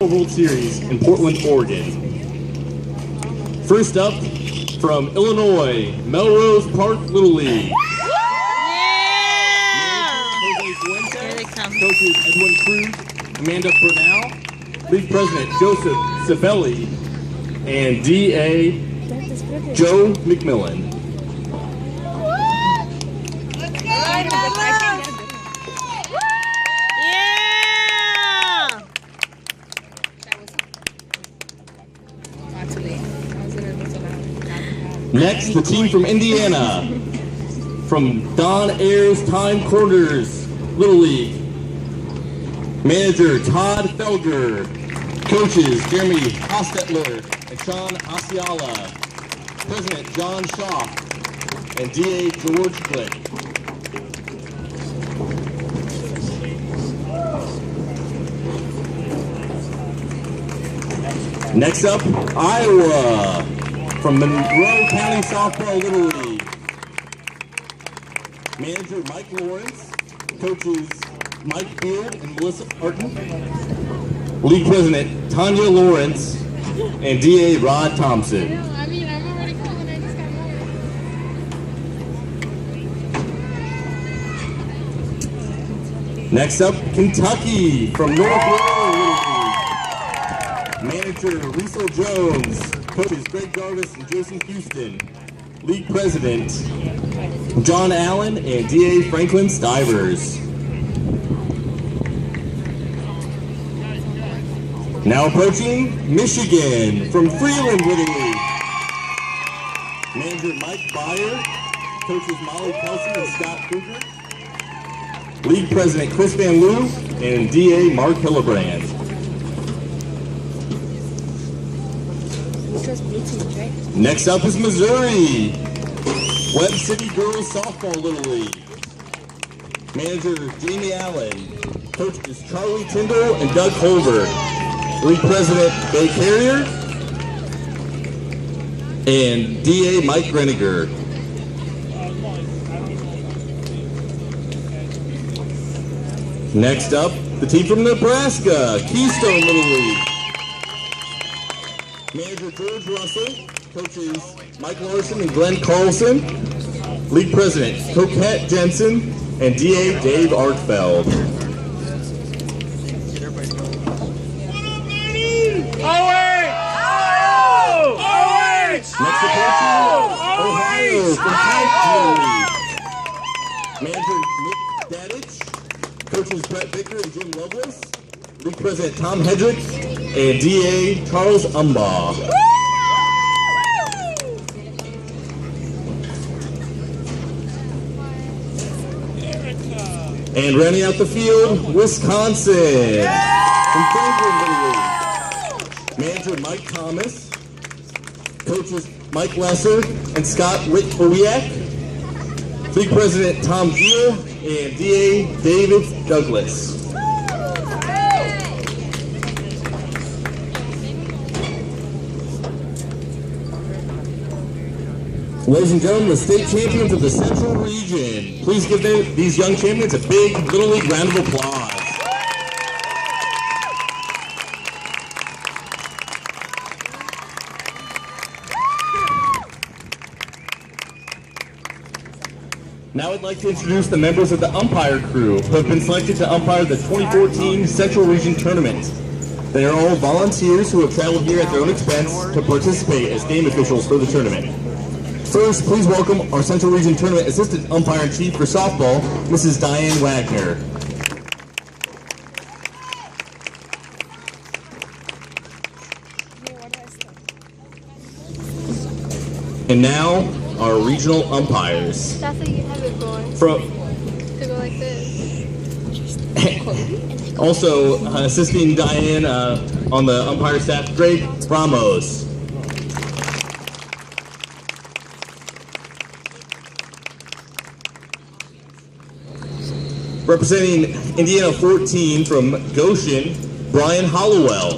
World Series in Portland, Oregon. First up, from Illinois, Melrose Park Little League. Here they come. Coaches Edwin Cruz, Amanda Bernal, League President Joseph Civelli, and DA Joe McMillan. Next, the team from Indiana, from Don Ayers Time Corners Little League. Manager Todd Felger, coaches Jeremy Hostetler and Sean Asiala, President John Shaw, and DA George Glick. Next up, Iowa, from Monroe County Softball Little League. Manager Mike Lawrence, coaches Mike Beard and Melissa Martin, League President Tanya Lawrence, and DA Rod Thompson. I'm already calling. I just got more. Next up, Kentucky, from North Little League. Manager Riesel Jones, coaches Greg Garvis and Jason Houston, League President John Allen and DA Franklin Stivers. Now approaching Michigan, from Freeland Little League. Manager Mike Byer, coaches Molly Kelson and Scott Kruger, League President Chris Van Loo, and DA Mark Hillebrand. Next up is Missouri, Webb City Girls Softball Little League. Manager Jamie Allen, coaches Charlie Tyndall and Doug Holber, League President Bay Carrier, and DA Mike Greniger. Next up, the team from Nebraska, Keystone Little League. Manager George Russell, coaches Mike Larson and Glenn Carlson, League President Coquette Jensen, and DA Dave Arkfeld. Next approaching, Ohio, from Manager Nick Dadich, coaches Brett Bicker and Jim Lovelace, League President Tom Hedrick, and DA Charles Umbaugh. And rounding out the field, Wisconsin, from Franklin Little League. Manager Mike Thomas, coaches Mike Lesser and Scott Wiak, League President Tom Giel, and DA David Douglas. Ladies and gentlemen, the state champions of the Central Region. Please give these young champions a big Little League round of applause. Now I'd like to introduce the members of the umpire crew who have been selected to umpire the 2014 Central Region Tournament. They are all volunteers who have traveled here at their own expense to participate as game officials for the tournament. First, please welcome our Central Region Tournament Assistant Umpire-in-Chief for Softball, Mrs. Diane Wagner. And now, our regional umpires. That's how you have it going. To go like this. Also, assisting Diane on the umpire staff, Greg Ramos. Representing Indiana 14 from Goshen, Brian Hollowell.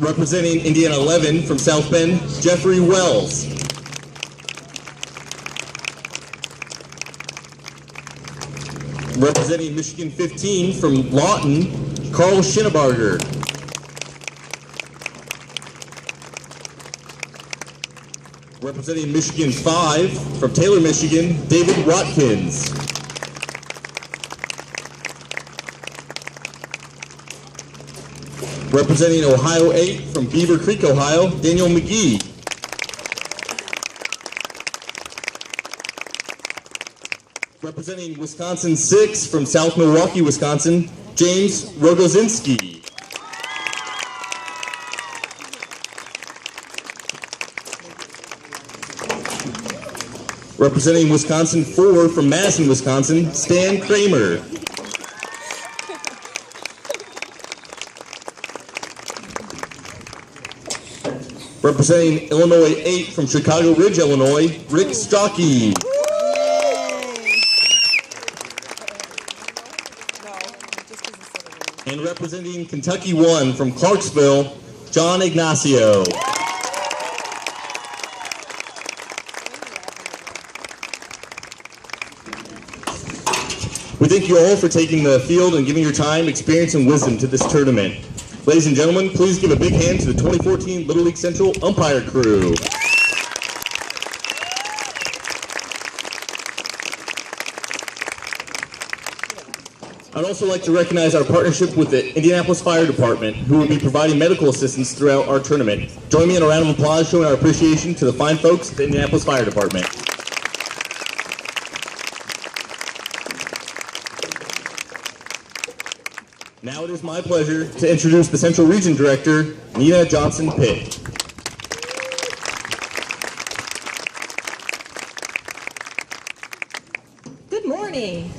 Representing Indiana 11 from South Bend, Jeffrey Wells. Representing Michigan 15 from Lawton, Carl Schinnebarger. Representing Michigan 5 from Taylor, Michigan, David Watkins. Representing Ohio 8 from Beaver Creek, Ohio, Daniel McGee. Representing Wisconsin 6 from South Milwaukee, Wisconsin, James Rogozinski. Representing Wisconsin 4 from Madison, Wisconsin, Stan Kramer. Representing Illinois 8 from Chicago Ridge, Illinois, Rick Stockey. And representing Kentucky 1 from Clarksville, John Ignacio. We thank you all for taking the field and giving your time, experience, and wisdom to this tournament. Ladies and gentlemen, please give a big hand to the 2014 Little League Central umpire crew. I'd also like to recognize our partnership with the Indianapolis Fire Department, who will be providing medical assistance throughout our tournament. Join me in a round of applause showing our appreciation to the fine folks at the Indianapolis Fire Department. Now it is my pleasure to introduce the Central Region Director, Nina Johnson-Pitt. Good morning.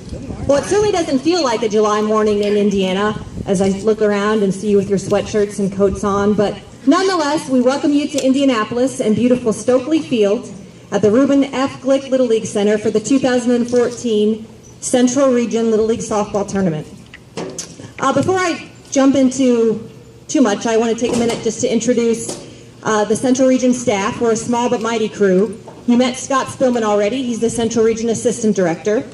Well, it certainly doesn't feel like a July morning in Indiana as I look around and see you with your sweatshirts and coats on, but nonetheless, we welcome you to Indianapolis and beautiful Stokely Field at the Reuben F. Glick Little League Center for the 2014 Central Region Little League Softball Tournament. Before I jump into too much, I want to take a minute just to introduce the Central Region staff. We're a small but mighty crew. You met Scott Spillman already. He's the Central Region Assistant Director.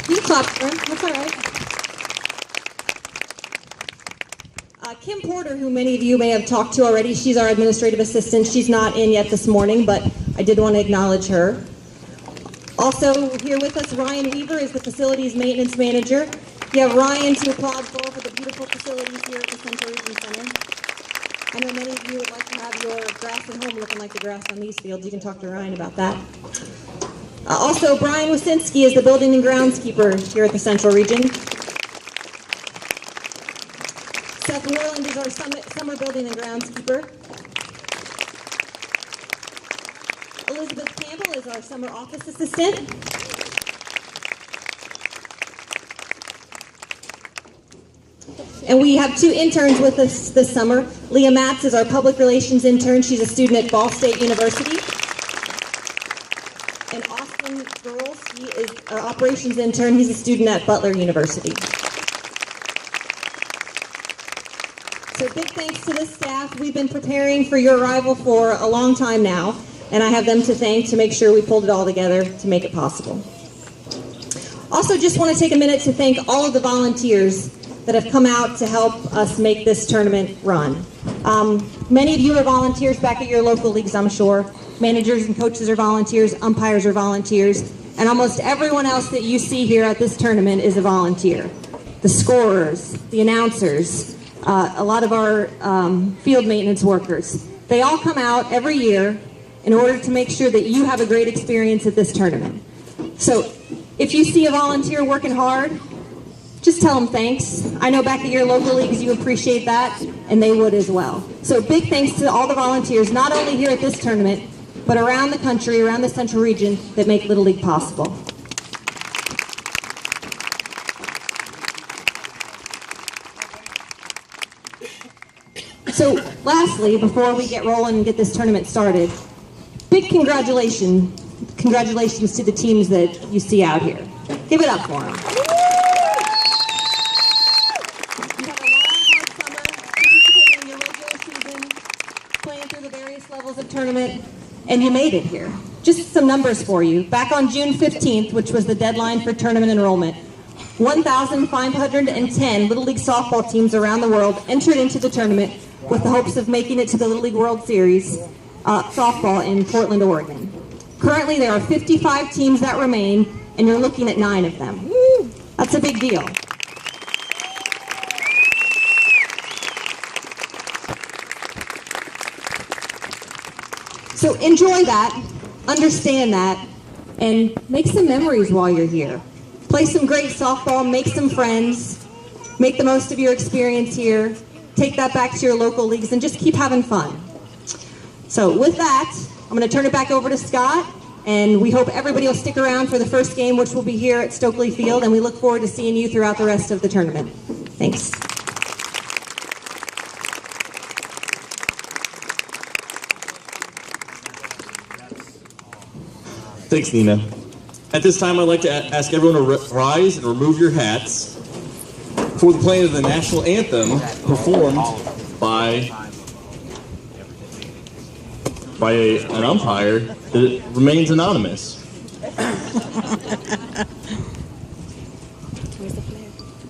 You can clap for him. That's all right. Kim Porter, who many of you may have talked to already, she's our administrative assistant. She's not in yet this morning, but I did want to acknowledge her. Also here with us, Ryan Weaver is the Facilities Maintenance Manager. You have Ryan to applaud for the beautiful facilities here at the Central Region Center. I know many of you would like to have your grass at home looking like the grass on these fields. You can talk to Ryan about that. Also, Brian Wasinski is the Building and Groundskeeper here at the Central Region. Seth Worland is our Summer Building and Groundskeeper. Elizabeth Campbell is our Summer Office Assistant. And we have two interns with us this summer. Leah Matz is our Public Relations intern. She's a student at Ball State University. And Austin Girls, he is our Operations intern. He's a student at Butler University. So big thanks to this staff. We've been preparing for your arrival for a long time now, and I have them to thank to make sure we pulled it all together to make it possible. Also, just want to take a minute to thank all of the volunteers that have come out to help us make this tournament run. Many of you are volunteers back at your local leagues, I'm sure. Managers and coaches are volunteers, umpires are volunteers, and almost everyone else that you see here at this tournament is a volunteer. The scorers, the announcers, a lot of our field maintenance workers. They all come out every year in order to make sure that you have a great experience at this tournament. So if you see a volunteer working hard, just tell them thanks. I know back at your local leagues you appreciate that, and they would as well. So big thanks to all the volunteers, not only here at this tournament, but around the country, around the Central Region, that make Little League possible. So lastly, before we get rolling and get this tournament started, big congratulations to the teams that you see out here. Give it up for them. Levels of tournament, and you made it here. just some numbers for you. Back on June 15th, which was the deadline for tournament enrollment, 1,510 Little League softball teams around the world entered into the tournament with the hopes of making it to the Little League World Series softball in Portland, Oregon. Currently, there are 55 teams that remain, and you're looking at 9 of them. That's a big deal. So enjoy that, understand that, and make some memories while you're here. Play some great softball, make some friends, make the most of your experience here, take that back to your local leagues, and just keep having fun. So with that, I'm going to turn it back over to Scott, and we hope everybody will stick around for the first game, which will be here at Stokely Field, and we look forward to seeing you throughout the rest of the tournament. Thanks. Thanks, Nina. At this time, I'd like to ask everyone to rise and remove your hats for the playing of the national anthem performed by an umpire that remains anonymous.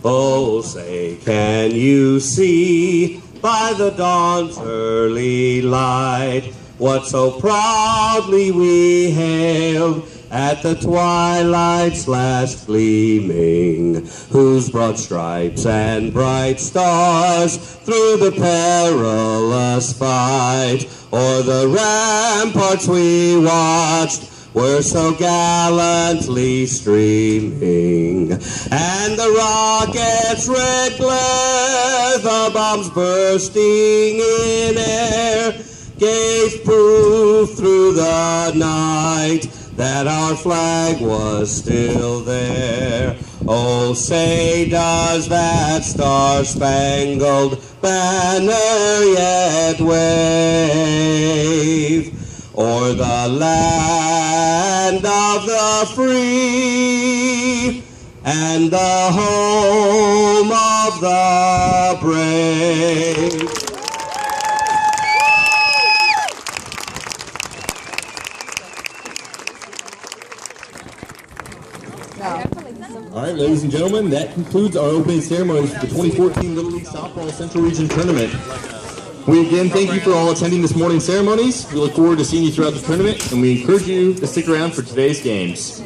Oh, say, can you see by the dawn's early light what so proudly we hailed at the twilight's last gleaming, whose broad stripes and bright stars through the perilous fight o'er the ramparts we watched were so gallantly streaming, and the rocket's red glare, the bombs bursting in air, gave proof through the night that our flag was still there. Oh, say, does that star-spangled banner yet wave o'er the land of the free and the home of the brave? All right, ladies and gentlemen, that concludes our opening ceremonies for the 2014 Little League Softball Central Region Tournament. We again thank you for all attending this morning's ceremonies. We look forward to seeing you throughout the tournament, and we encourage you to stick around for today's games.